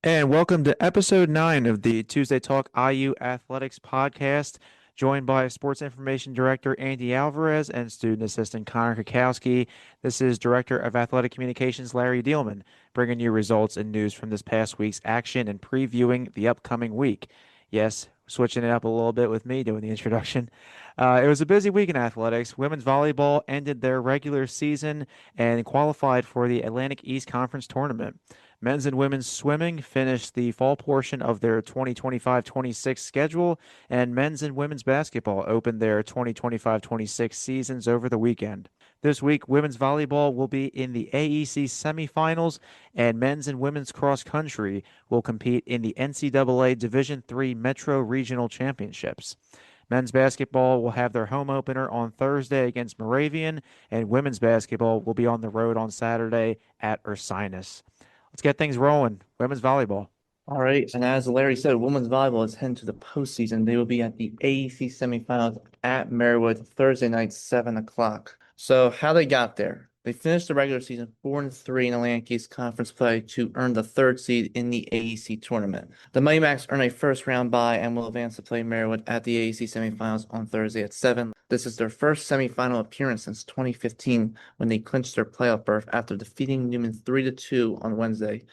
And welcome to episode 9 of the Tuesday Talk IU Athletics podcast, joined by Sports Information Director Andy Alvarez and Student Assistant Connor Kukowski. This is Director of Athletic Communications Larry Dielman, bringing you results and news from this past week's action and previewing the upcoming week. Yes, switching it up a little bit with me doing the introduction. It was a busy week in athletics. Women's volleyball ended their regular season and qualified for the Atlantic East Conference tournament. Men's and women's swimming finished the fall portion of their 2025-26 schedule, and men's and women's basketball opened their 2025-26 seasons over the weekend. This week, women's volleyball will be in the AEC semifinals, and men's and women's cross country will compete in the NCAA Division III Metro Regional Championships. Men's basketball will have their home opener on Thursday against Moravian, and women's basketball will be on the road on Saturday at Ursinus. Let's get things rolling. Women's volleyball. All right, and as Larry said, women's volleyball is heading to the postseason. They will be at the AEC semifinals at Marywood Thursday night, 7 o'clock. So how they got there? They finished the regular season 4-3 in Atlantic East Conference play to earn the third seed in the AEC tournament. The Mighty Macs earn a first round bye and will advance to play Marywood at the AEC semifinals on Thursday at 7. This is their first semifinal appearance since 2015 when they clinched their playoff berth after defeating Newman 3-2 on Wednesday.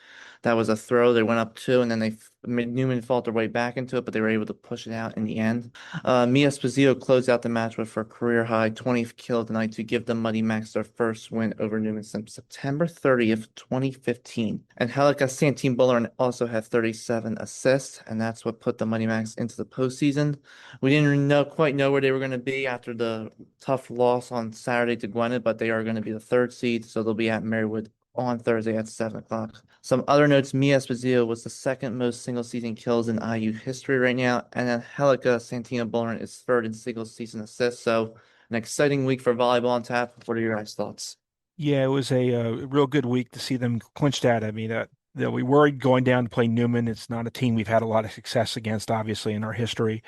That was a throw. They went up 2, and then they made Newman fought their way back into it, but they were able to push it out in the end. Mia Esposito closed out the match with her career high 20 kills tonight to give the Muddy Macs their first win over Newman since September 30th, 2015. And Angelica Santine Bullard also had 37 assists, and that's what put the Muddy Macs into the postseason. We didn't quite know where they were going to be after the tough loss on Saturday to Gwinnett, but they are going to be the third seed, so they'll be at Marywood on Thursday at 7 o'clock. Some other notes, Mia Esposito was the second most single-season kills in IU history right now, and then Angelica Santino Bullard is third in single-season assists. So an exciting week for volleyball on tap. What are your guys' thoughts? Yeah, it was a real good week to see them clinch that. I mean, we worried going down to play Newman. It's not a team we've had a lot of success against, obviously, in our history.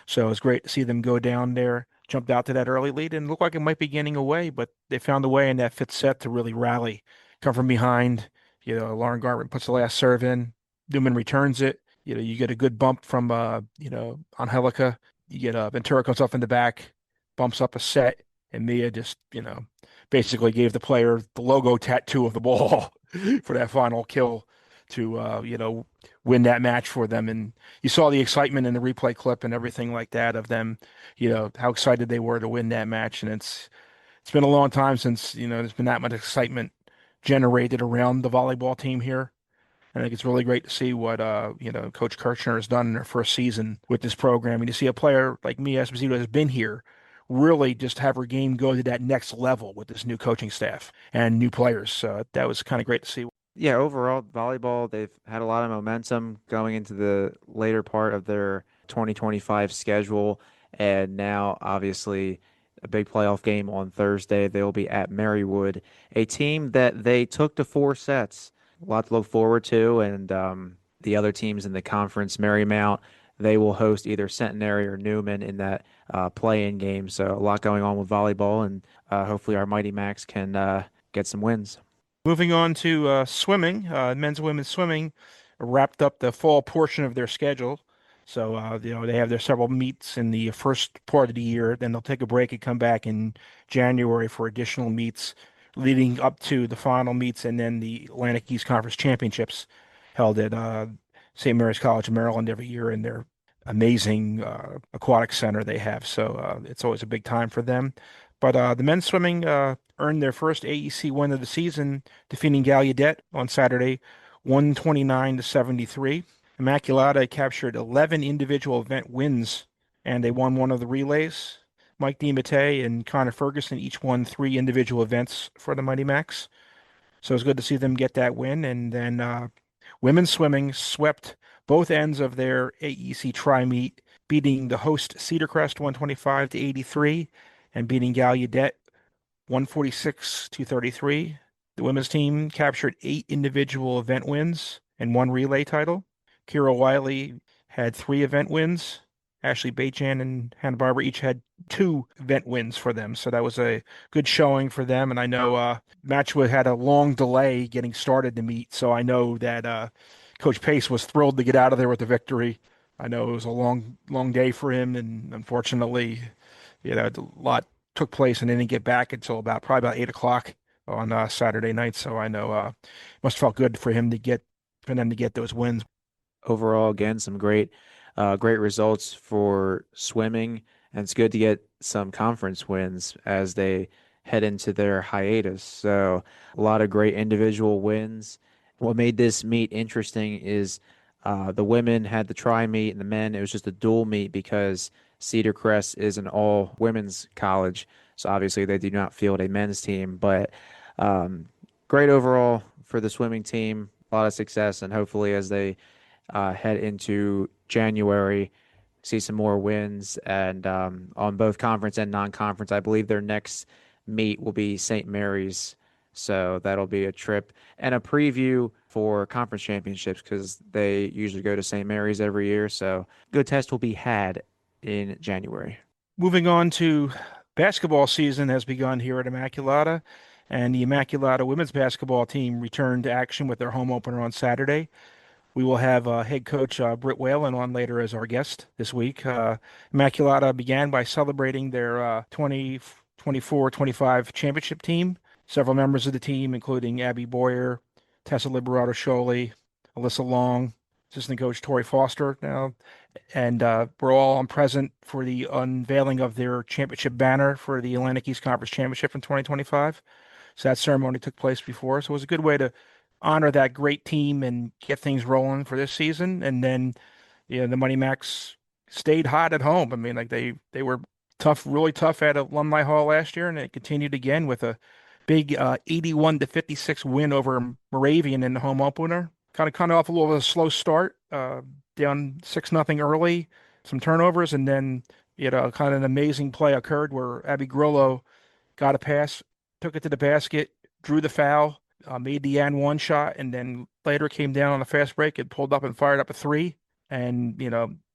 So it's great to see them go down there, jumped out to that early lead, and looked like it might be getting away, but they found a way in that fifth set to really rally, come from behind. Lauren Garment puts the last serve in. Newman returns it. You get a good bump from, Angelica. You get Ventura comes up in the back, bumps up a set, and Mia just, basically gave the player the logo tattoo of the ball for that final kill to win that match for them. And you saw the excitement in the replay clip and everything like that of them, how excited they were to win that match. And it's been a long time since, there's been that much excitement generated around the volleyball team here. I think it's really great to see what Coach Kirchner has done in her first season with this program. And to see a player like Mia Esposito has been here really just have her game go to that next level with this new coaching staff and new players. So that was kind of great to see. Yeah, overall, volleyball, they've had a lot of momentum going into the later part of their 2025 schedule. And now, obviously, a big playoff game on Thursday. They'll be at Marywood, a team that they took to 4 sets. A lot to look forward to. And the other teams in the conference, Marymount, they will host either Centenary or Newman in that play-in game. So a lot going on with volleyball, and hopefully our Mighty Macs can get some wins. Moving on to swimming, men's and women's swimming wrapped up the fall portion of their schedule. So, they have their several meets in the first part of the year. Then they'll take a break and come back in January for additional meets leading up to the final meets and then the Atlantic East Conference Championships held at St. Mary's College, Maryland every year in their amazing aquatic center they have. So it's always a big time for them. But the men's swimming earned their first AEC win of the season, defeating Gallaudet on Saturday, 129-73. Immaculata captured 11 individual event wins, and they won one of the relays. Mike DiMattei and Connor Ferguson each won 3 individual events for the Mighty Macs. So it's good to see them get that win. And then women's swimming swept both ends of their AEC tri-meet, beating the host Cedar Crest 125-83 and beating Gallaudet 146-33. The women's team captured 8 individual event wins and 1 relay title. Kira Wiley had 3 event wins. Ashley Bachan and Hannah Barber each had 2 event wins for them. So that was a good showing for them. And I know Matchwood had a long delay getting started to meet. So I know that Coach Pace was thrilled to get out of there with the victory. I know it was a long, long day for him, and unfortunately, a lot took place and they didn't get back until probably about 8 o'clock on Saturday night. So I know it must have felt good for them to get those wins. Overall, again, some great results for swimming, and it's good to get some conference wins as they head into their hiatus. So, a lot of great individual wins. What made this meet interesting is the women had the tri meet, and the men, it was just a dual meet because Cedar Crest is an all women's college. So, obviously, they do not field a men's team, but um, great overall for the swimming team. A lot of success, and hopefully, as they head into January, see some more wins, and on both conference and non-conference. I believe their next meet will be St. Mary's, so that'll be a trip and a preview for conference championships because they usually go to St. Mary's every year. So good test will be had in January. Moving on to basketball season has begun here at Immaculata, and the Immaculata women's basketball team returned to action with their home opener on Saturday. We will have head coach Britt Whalen on later as our guest this week. Immaculata began by celebrating their 2024-25 championship team. Several members of the team, including Abby Boyer, Tessa Liberato-Scioli, Alyssa Long, assistant coach Tori Foster now, and we're all present for the unveiling of their championship banner for the Atlantic East Conference Championship in 2025. So that ceremony took place before. So it was a good way to honor that great team and get things rolling for this season. And then, the Money Macs stayed hot at home. I mean, like they were tough, really tough at Alumni Hall last year, and it continued again with a big 81-56 win over Moravian in the home opener. Kind of off a little of a slow start, down 6-0 early, some turnovers, and then kind of an amazing play occurred where Abby Grillo got a pass, took it to the basket, drew the foul, made the and one shot, and then later came down on a fast break and pulled up and fired up a three. And,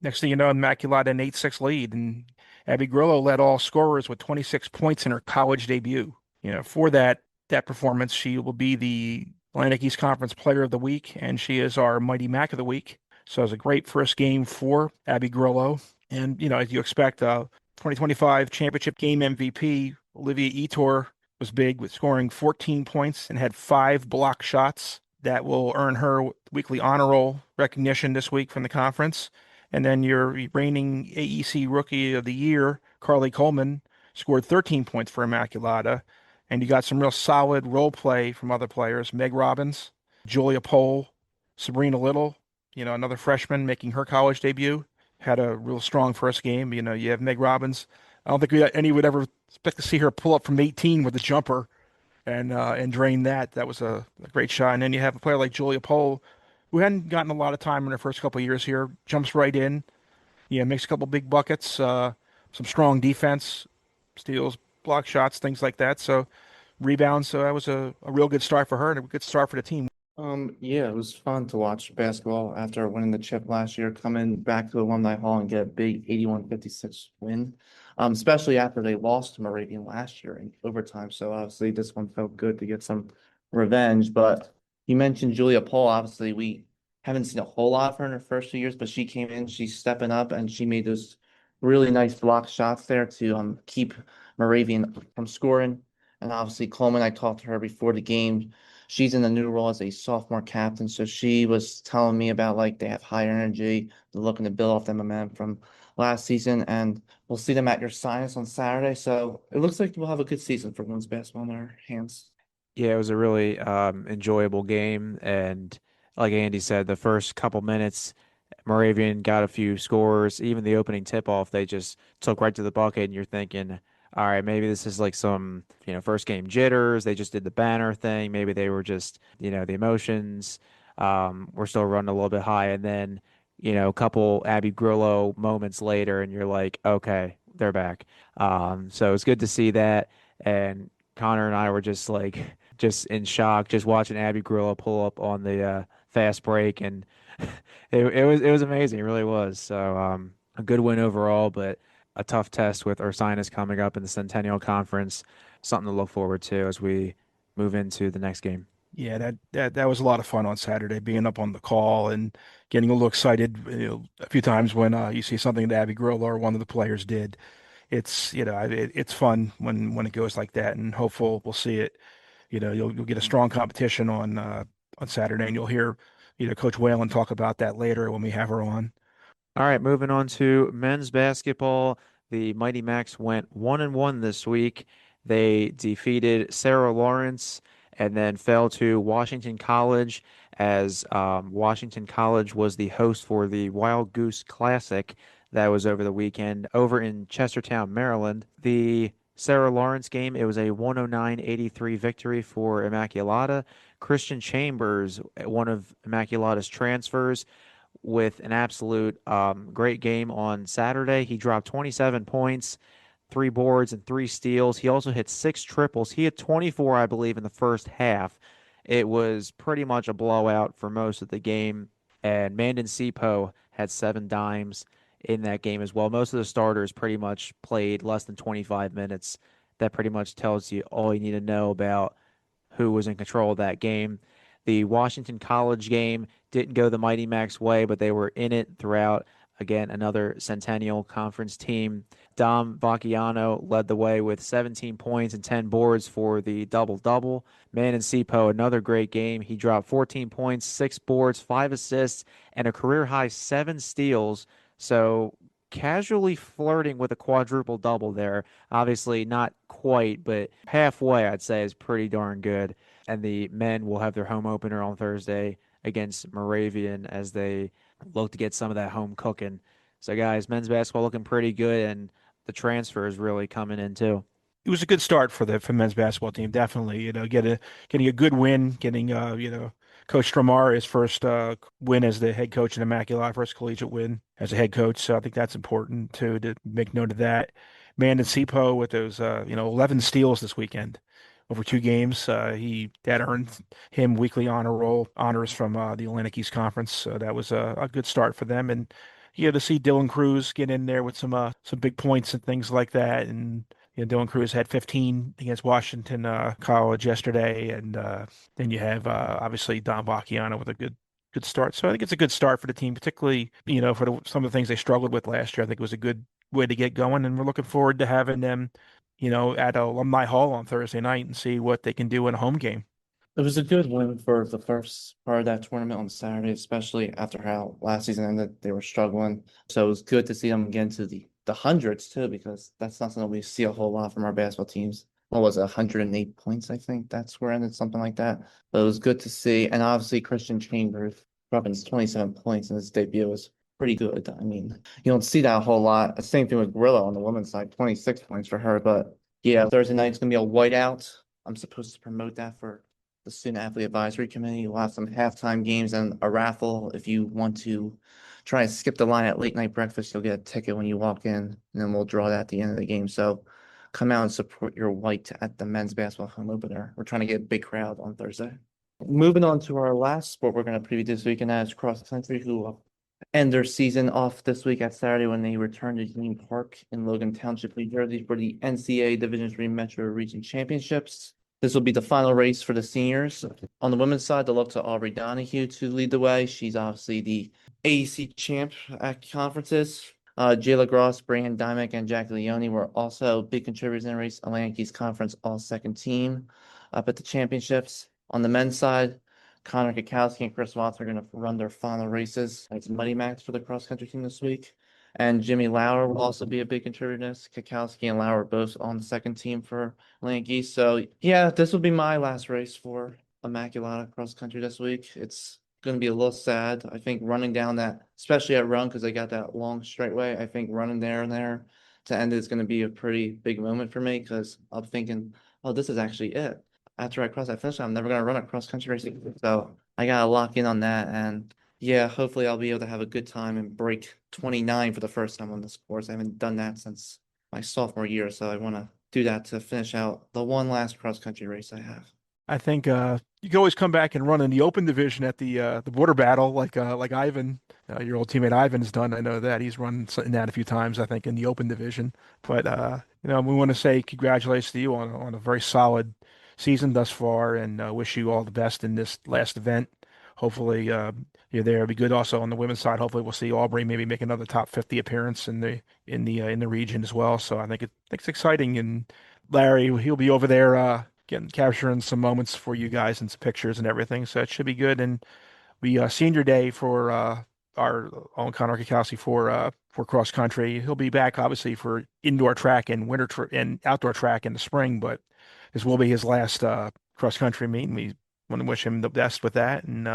next thing you know, Immaculata an 8-6 lead. And Abby Grillo led all scorers with 26 points in her college debut. For that performance, she will be the Atlantic East Conference Player of the Week, and she is our Mighty Mac of the Week. So it was a great first game for Abby Grillo. And, as you expect, 2025 championship game MVP, Olivia Etor, was big with scoring 14 points and had 5 block shots. That will earn her weekly honor roll recognition this week from the conference. And then your reigning AEC Rookie of the Year, Carly Coleman, scored 13 points for Immaculata. And you got some real solid role play from other players. Meg Robbins, Julia Pohl, Sabrina Little, another freshman making her college debut, had a real strong first game. You have Meg Robbins. I don't think any would ever expect to see her pull up from 18 with a jumper and drain that. That was a great shot. And then you have a player like Julia Pohl, who hadn't gotten a lot of time in her first couple of years here, jumps right in, makes a couple big buckets, some strong defense, steals, block shots, things like that. So rebounds. So that was a real good start for her and a good start for the team. Yeah, it was fun to watch basketball after winning the chip last year, coming back to Alumni Hall and get a big 81-56 win. Especially after they lost to Moravian last year in overtime. So obviously this one felt good to get some revenge. But you mentioned Julia Pohl. Obviously, we haven't seen a whole lot of her in her first 2 years, but she came in, she's stepping up, and she made those really nice block shots there to keep Moravian from scoring. And obviously Coleman, I talked to her before the game. She's in a new role as a sophomore captain, so she was telling me about like they have higher energy, they're looking to build off the momentum from last season, and we'll see them at your sinus on Saturday. So it looks like we'll have a good season for women's basketball in our hands. Yeah, it was a really enjoyable game, and like Andy said, the first couple minutes, Moravian got a few scores. Even the opening tip-off, they just took right to the bucket, and you're thinking, all right, maybe this is like some, first game jitters. They just did the banner thing. Maybe they were just, the emotions were still running a little bit high. And then, a couple Abby Grillo moments later, and you're like, okay, they're back. So it's good to see that. And Connor and I were just just in shock, just watching Abby Grillo pull up on the fast break, and it was amazing. It really was. So a good win overall, but a tough test with Ursinus coming up in the Centennial Conference. Something to look forward to as we move into the next game. Yeah, that was a lot of fun on Saturday, being up on the call and getting a little excited, a few times when you see something that Abby Grillo or one of the players did. It's, it's fun when it goes like that, and hopeful we'll see it. You'll get a strong competition on Saturday, and you'll hear, Coach Whalen talk about that later when we have her on. All right, moving on to men's basketball. The Mighty Macs went 1-1 this week. They defeated Sarah Lawrence and then fell to Washington College as Washington College was the host for the Wild Goose Classic that was over the weekend over in Chestertown, Maryland. The Sarah Lawrence game, it was a 109-83 victory for Immaculata. Christian Chambers, one of Immaculata's transfers, with an absolute great game on Saturday. He dropped 27 points, 3 boards, and 3 steals. He also hit 6 triples. He had 24, I believe, in the first half. It was pretty much a blowout for most of the game. And Mandon Sipo had 7 dimes in that game as well. Most of the starters pretty much played less than 25 minutes. That pretty much tells you all you need to know about who was in control of that game. The Washington College game didn't go the Mighty Macs way, but they were in it throughout. Again, another Centennial Conference team. Dom Vacchiano led the way with 17 points and 10 boards for the double-double. Manon Sipo, another great game. He dropped 14 points, 6 boards, 5 assists, and a career-high 7 steals. So casually flirting with a quadruple double there. Obviously, not quite, but halfway, I'd say, is pretty darn good. And the men will have their home opener on Thursday against Moravian as they look to get some of that home cooking. So, guys, men's basketball looking pretty good, and the transfer is really coming in too. It was a good start for the men's basketball team, definitely. Getting a good win, getting Coach Stramar his first win as the head coach in Immaculata, first collegiate win as a head coach. So I think that's important too to make note of that. Mandon Sipo with those 11 steals this weekend over 2 games. He that earned him weekly honor roll honors from the Atlantic East Conference. So that was a good start for them. And to see Dylan Cruz get in there with some big points and things like that. And Dylan Cruz had 15 against Washington College yesterday, and then you have obviously Don Vacchiano with a good start. So I think it's a good start for the team, particularly for some of the things they struggled with last year. I think it was a good way to get going, and we're looking forward to having them, at Alumni Hall on Thursday night and see what they can do in a home game. It was a good win for the first part of that tournament on Saturday, especially after how last season ended. They were struggling. So it was good to see them get into the hundreds too, because that's not something we see a whole lot from our basketball teams. What was it, 108 points, I think that's where it ended, something like that. But it was good to see. And obviously Christian Chambers dropping 27 points in his debut was pretty good. I mean, you don't see that a whole lot. The same thing with Grillo on the women's side, 26 points for her. But yeah, Thursday night's gonna be a whiteout. I'm supposed to promote that for the Student Athlete Advisory Committee. We'll have some halftime games and a raffle. If you want to try and skip the line at late night breakfast, you'll get a ticket when you walk in, and then we'll draw that at the end of the game. So come out and support your white at the men's basketball home opener. We're trying to get a big crowd on Thursday. Moving on to our last sport we're going to preview this week, and that is cross country, who will end their season off this week at Saturday when they return to Union Park in Logan Township, New Jersey for the NCAA Division III Metro Region Championships. This will be the final race for the seniors. On the women's side, they'll look to Aubrey Donahue to lead the way. She's obviously the AEC champ at conferences. Jayla Gross, Brandon Dymick, and Jackie Leone were also big contributors in the race. Atlantic East Conference all-second team up at the championships. On the men's side, Connor Kikowski and Chris Watts are going to run their final races. It's Muddy Max for the cross-country team this week. And Jimmy Lauer will also be a big contributor. Kikowski and Lauer both on the second team for Atlantic East. So yeah, this will be my last race for Immaculata cross country this week. It's going to be a little sad. I think running down that, especially at run, because I got that long straightaway, I think running there and there to end it is going to be a pretty big moment for me, because I'm thinking, oh, this is actually it. After I cross that finish line, I'm never going to run a cross country race. So I got to lock in on that. And yeah, hopefully I'll be able to have a good time and break 29 for the first time on this course. I haven't done that since my sophomore year, so I want to do that to finish out the one last cross country race I have. I think you can always come back and run in the open division at the border battle, like Ivan, your old teammate Ivan's done. I know that he's run in that a few times, I think, in the open division. But we want to say congratulations to you on a very solid season thus far, and wish you all the best in this last event. Hopefully, you're there. It'll be good also on the women's side. Hopefully, we'll see Aubrey maybe make another top 50 appearance in the region as well. So I think it's exciting. And Larry, he'll be over there getting capturing some moments for you guys and some pictures and everything. So it should be good. And we senior day for our own Connor Kikowski for cross country. He'll be back obviously for indoor track and and outdoor track in the spring, but this will be his last cross country meet. And we want to wish him the best with that, and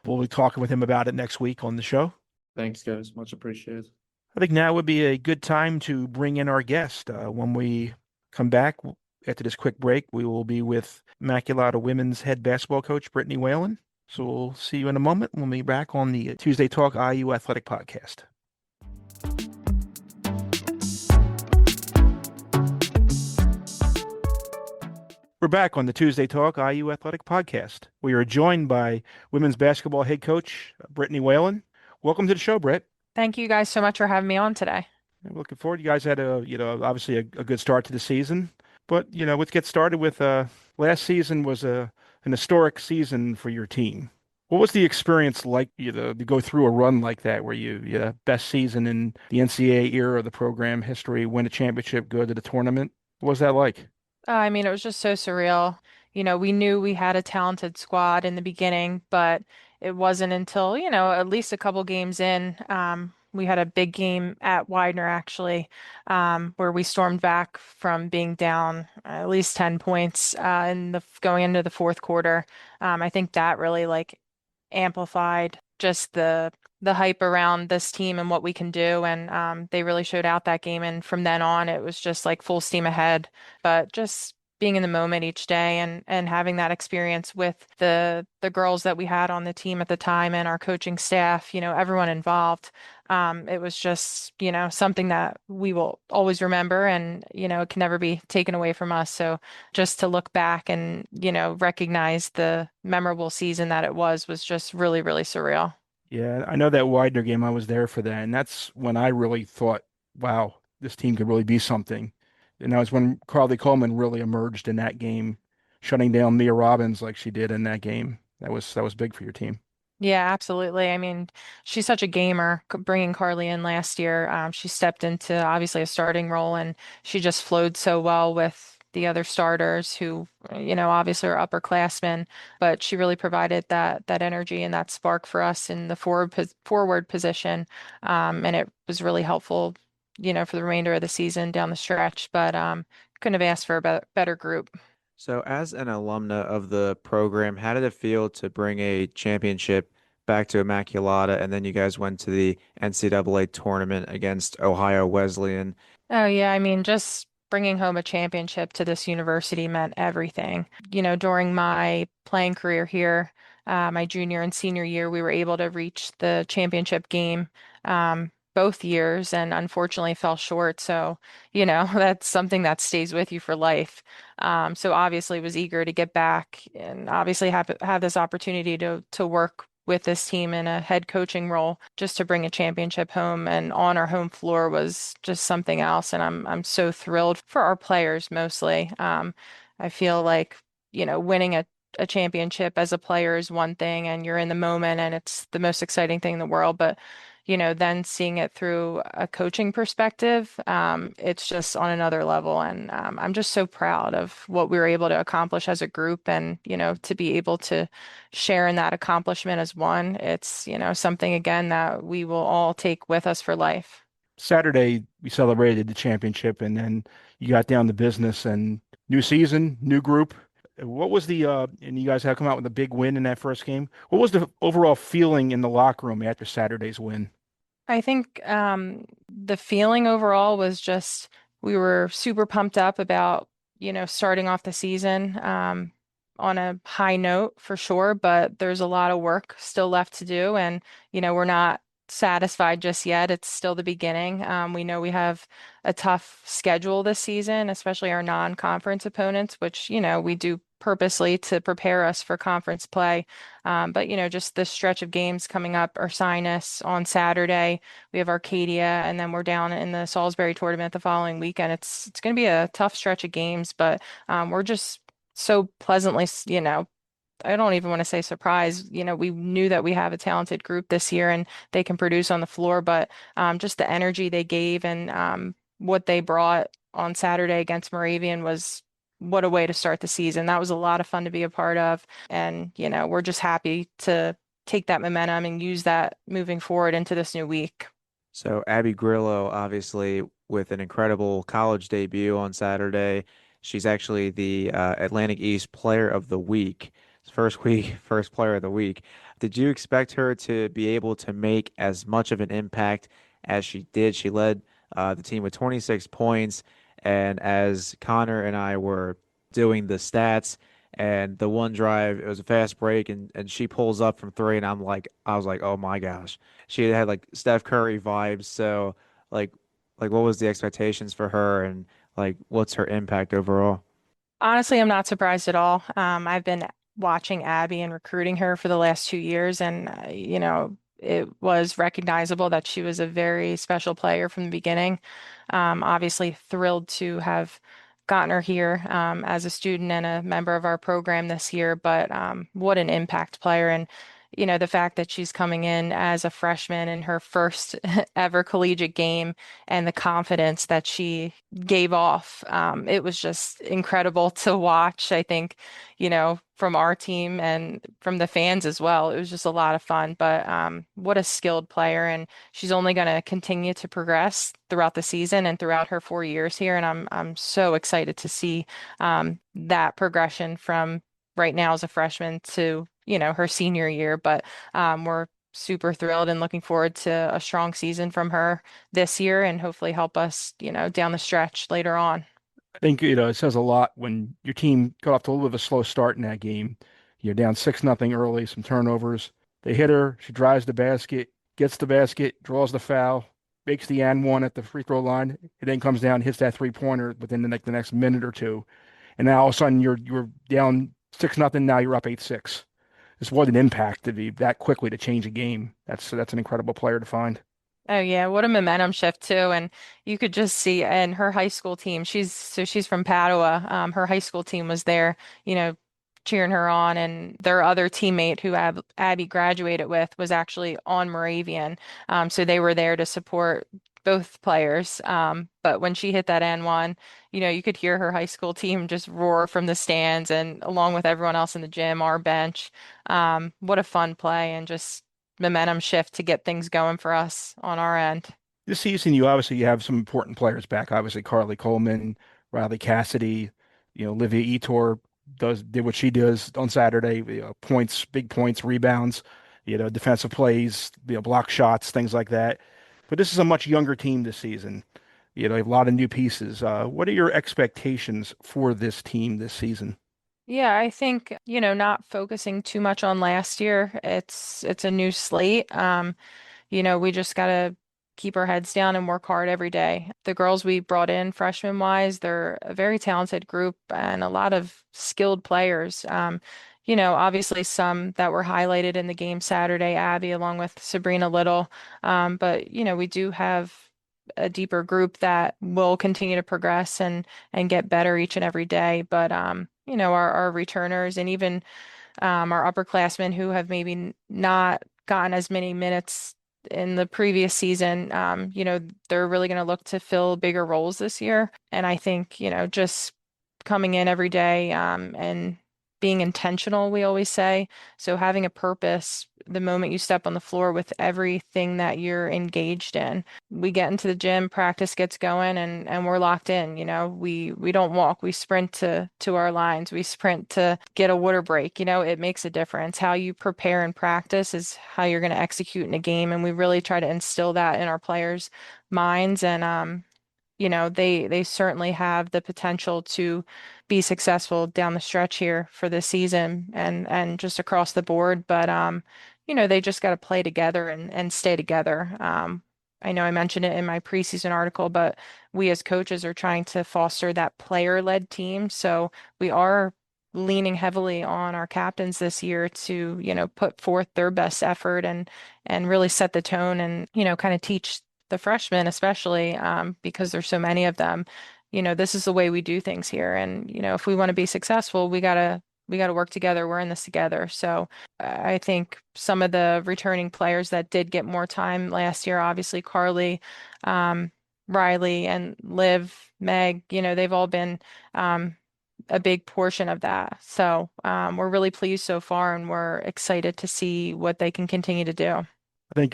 we'll be talking with him about it next week on the show. Thanks, guys. Much appreciated. I think now would be a good time to bring in our guest. When we come back after this quick break, we will be with Immaculata women's head basketball coach, Brittany Whalen. So we'll see you in a moment when we're back on the Tuesday Talk IU Athletic Podcast. We're back on the Tuesday Talk IU Athletic Podcast. We are joined by women's basketball head coach, Brittany Whalen. Welcome to the show, Britt. Thank you guys so much for having me on today. I'm looking forward. You guys had obviously a good start to the season, but let's get started with last season was an historic season for your team. What was the experience like, to go through a run like that, where you best season in the NCAA era of the program history, win a championship, go to the tournament? What was that like? I mean, it was just so surreal. We knew we had a talented squad in the beginning, but it wasn't until, at least a couple games in, we had a big game at Widener actually, where we stormed back from being down at least 10 points going into the fourth quarter. I think that really like amplified just the hype around this team and what we can do. And they really showed out that game. And from then on, it was just like full steam ahead. But just being in the moment each day and having that experience with the girls that we had on the team at the time and our coaching staff, everyone involved. It was just, something that we will always remember and, it can never be taken away from us. So just to look back and, recognize the memorable season that it was just really, really surreal. Yeah, I know that Widener game. I was there for that, and that's when I really thought, wow, this team could really be something. And that was when Carly Coleman really emerged in that game, shutting down Mia Robbins like she did in that game. That was big for your team. Yeah, absolutely. I mean, she's such a gamer. Bringing Carly in last year, she stepped into obviously a starting role, and she just flowed so well with the other starters who, obviously are upperclassmen, but she really provided that energy and that spark for us in the forward position, and it was really helpful, for the remainder of the season down the stretch. But couldn't have asked for a better group. So, as an alumna of the program, how did it feel to bring a championship back to Immaculata, and then you guys went to the NCAA tournament against Ohio Wesleyan? Oh, yeah. I mean, just bringing home a championship to this university meant everything. During my playing career here, my junior and senior year, we were able to reach the championship game both years and unfortunately fell short. So, that's something that stays with you for life. So obviously was eager to get back and obviously have this opportunity to work with this team in a head coaching role just to bring a championship home and on our home floor was just something else. And I'm so thrilled for our players mostly. I feel like, winning a championship as a player is one thing and you're in the moment and it's the most exciting thing in the world. But then seeing it through a coaching perspective, it's just on another level. And I'm just so proud of what we were able to accomplish as a group and, to be able to share in that accomplishment as one. It's, something again that we will all take with us for life. Saturday, we celebrated the championship, and then you got down to business and new season, new group. What was and you guys have come out with a big win in that first game. What was the overall feeling in the locker room after Saturday's win? I think the feeling overall was just we were super pumped up about, starting off the season on a high note for sure, but there's a lot of work still left to do. And, we're not satisfied just yet. It's still the beginning. We know we have a tough schedule this season, especially our non-conference opponents, which, we do purposely to prepare us for conference play. But, just this stretch of games coming up, Ursinus on Saturday, we have Arcadia, and then we're down in the Salisbury tournament the following weekend. It's going to be a tough stretch of games, but we're just so pleasantly, I don't even want to say surprised. We knew that we have a talented group this year and they can produce on the floor, but just the energy they gave and what they brought on Saturday against Moravian was what a way to start the season. That was a lot of fun to be a part of. And, we're just happy to take that momentum and use that moving forward into this new week. So Abby Grillo, obviously, with an incredible college debut on Saturday, she's actually the Atlantic East Player of the Week. First week, first Player of the Week. Did you expect her to be able to make as much of an impact as she did? She led the team with 26 points, and as Connor and I were doing the stats, and the one drive, it was a fast break, and she pulls up from three, and I was like, oh my gosh, she had like Steph Curry vibes. So like what was the expectations for her and like what's her impact overall? Honestly, I'm not surprised at all. I've been watching Abby and recruiting her for the last 2 years, and it was recognizable that she was a very special player from the beginning. Obviously, thrilled to have gotten her here as a student and a member of our program this year, but what an impact player. And the fact that she's coming in as a freshman in her first ever collegiate game and the confidence that she gave off. It was just incredible to watch, I think, from our team and from the fans as well. It was just a lot of fun, but what a skilled player. And she's only going to continue to progress throughout the season and throughout her 4 years here. And I'm so excited to see that progression from right now as a freshman to, her senior year. But we're super thrilled and looking forward to a strong season from her this year and hopefully help us, down the stretch later on. I think it says a lot when your team got off to a little bit of a slow start in that game. You're down 6-0 early, some turnovers. They hit her, she drives the basket, gets the basket, draws the foul, makes the and one at the free throw line. It then comes down, hits that 3-pointer within the next minute or two. And now all of a sudden you're down 6-0, now you're up 8-6. It's what an impact to be that quickly to change a game. That's an incredible player to find. Oh yeah, what a momentum shift too. And you could just see and her high school team, she's from Padua. Her high school team was there, cheering her on and their other teammate who Abby graduated with was actually on Moravian. So they were there to support both players. But when she hit that N1, you could hear her high school team just roar from the stands and along with everyone else in the gym, our bench. What a fun play and just momentum shift to get things going for us on our end. This season, you have some important players back. Obviously, Carly Coleman, Riley Cassidy, Olivia Etor did what she does on Saturday. Points, big points, rebounds, defensive plays, block shots, things like that. But this is a much younger team this season. A lot of new pieces. What are your expectations for this team this season? Yeah, I think, not focusing too much on last year. It's a new slate. We just gotta keep our heads down and work hard every day. The girls we brought in freshman wise, they're a very talented group and a lot of skilled players. Obviously some that were highlighted in the game Saturday, Abby along with Sabrina Little. But we do have a deeper group that will continue to progress and get better each and every day. But our returners and even our upperclassmen who have maybe not gotten as many minutes in the previous season, they're really going to look to fill bigger roles this year. And I think, just coming in every day, and being intentional, we always say. So having a purpose the moment you step on the floor with everything that you're engaged in. We get into the gym, practice gets going, and we're locked in. We don't walk, we sprint to our lines, we sprint to get a water break. It makes a difference. How you prepare and practice is how you're going to execute in a game, and we really try to instill that in our players' minds. And they certainly have the potential to be successful down the stretch here for this season and just across the board. But they just got to play together and stay together. I know I mentioned it in my preseason article, but we as coaches are trying to foster that player-led team. So we are leaning heavily on our captains this year to, put forth their best effort and really set the tone and, kind of teach the freshmen, especially because there's so many of them, this is the way we do things here. And, if we want to be successful, we gotta work together. We're in this together. So I think some of the returning players that did get more time last year, obviously Carly, um, Riley, and Liv, Meg, they've all been a big portion of that. So we're really pleased so far, and we're excited to see what they can continue to do. I think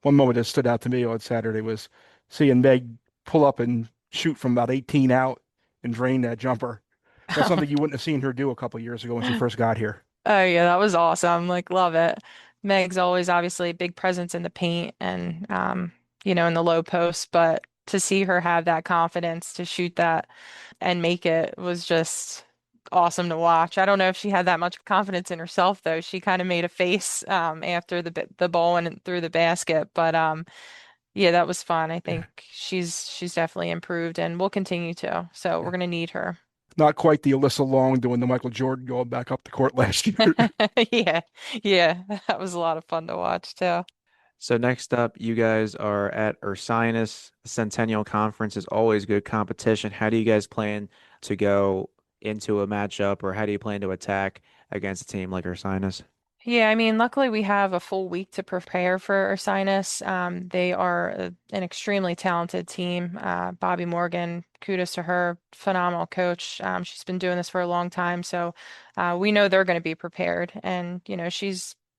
one moment that stood out to me on Saturday was seeing Meg pull up and shoot from about 18 out and drain that jumper. That's something you wouldn't have seen her do a couple years ago when she first got here. Oh yeah, that was awesome. Like love it. Meg's always obviously a big presence in the paint and in the low post, but to see her have that confidence to shoot that and make it was just awesome to watch. I don't know if she had that much confidence in herself though. She kind of made a face after the ball went through the basket, but yeah, that was fun. I Yeah. think she's definitely improved and will continue to. So we're gonna need her. Not quite the Alyssa Long doing the Michael Jordan going back up the court last year. Yeah, yeah, that was a lot of fun to watch too. So next up, you guys are at Ursinus. Centennial Conference is always good competition. How do you guys plan to go into a matchup, or how do you plan to attack against a team like Ursinus? Yeah, I mean, luckily we have a full week to prepare for Ursinus. They are an extremely talented team. Bobby Morgan, kudos to her, phenomenal coach. She's been doing this for a long time, so we know they're going to be prepared. And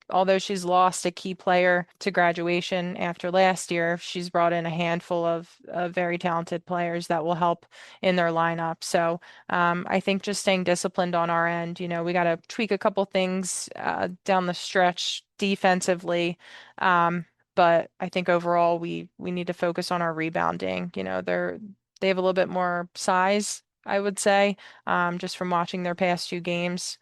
although she's lost a key player to graduation after last year, she's brought in a handful of very talented players that will help in their lineup. So. I think just staying disciplined on our end, we got to tweak a couple things down the stretch defensively. Um, but I think overall we need to focus on our rebounding. They have a little bit more size, I would say, just from watching their past two games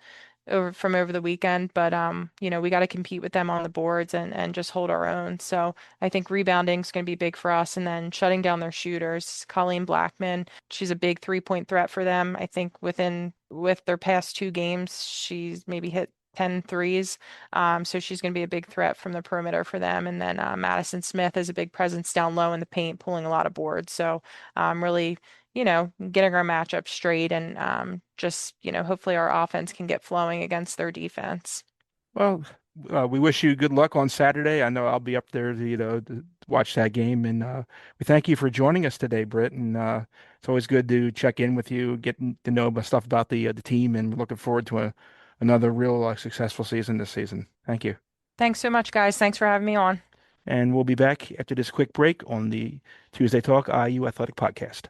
over the weekend. But we got to compete with them on the boards and just hold our own. So I think rebounding is going to be big for us, and then shutting down their shooters. Colleen Blackman, she's a big 3-point threat for them. I think with their past two games, she's maybe hit 10 threes. So she's going to be a big threat from the perimeter for them. And then Madison Smith is a big presence down low in the paint, pulling a lot of boards. So really, getting our matchup straight and just, hopefully our offense can get flowing against their defense. Well, we wish you good luck on Saturday. I know I'll be up there to watch that game, and we thank you for joining us today, Britt. And it's always good to check in with you, get to know stuff about the team, and we're looking forward to another real successful season this season. Thank you. Thanks so much, guys. Thanks for having me on. And we'll be back after this quick break on the Tuesday Talk IU Athletic Podcast.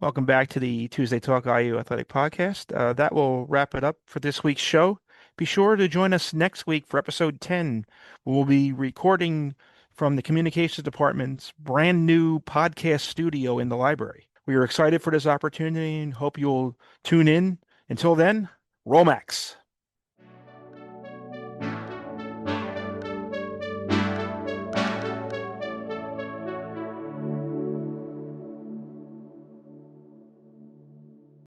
Welcome back to the Tuesday Talk IU Athletic Podcast. That will wrap it up for this week's show. Be sure to join us next week for episode 10. We'll be recording from the Communications Department's brand new podcast studio in the library. We are excited for this opportunity and hope you'll tune in. Until then, Romax.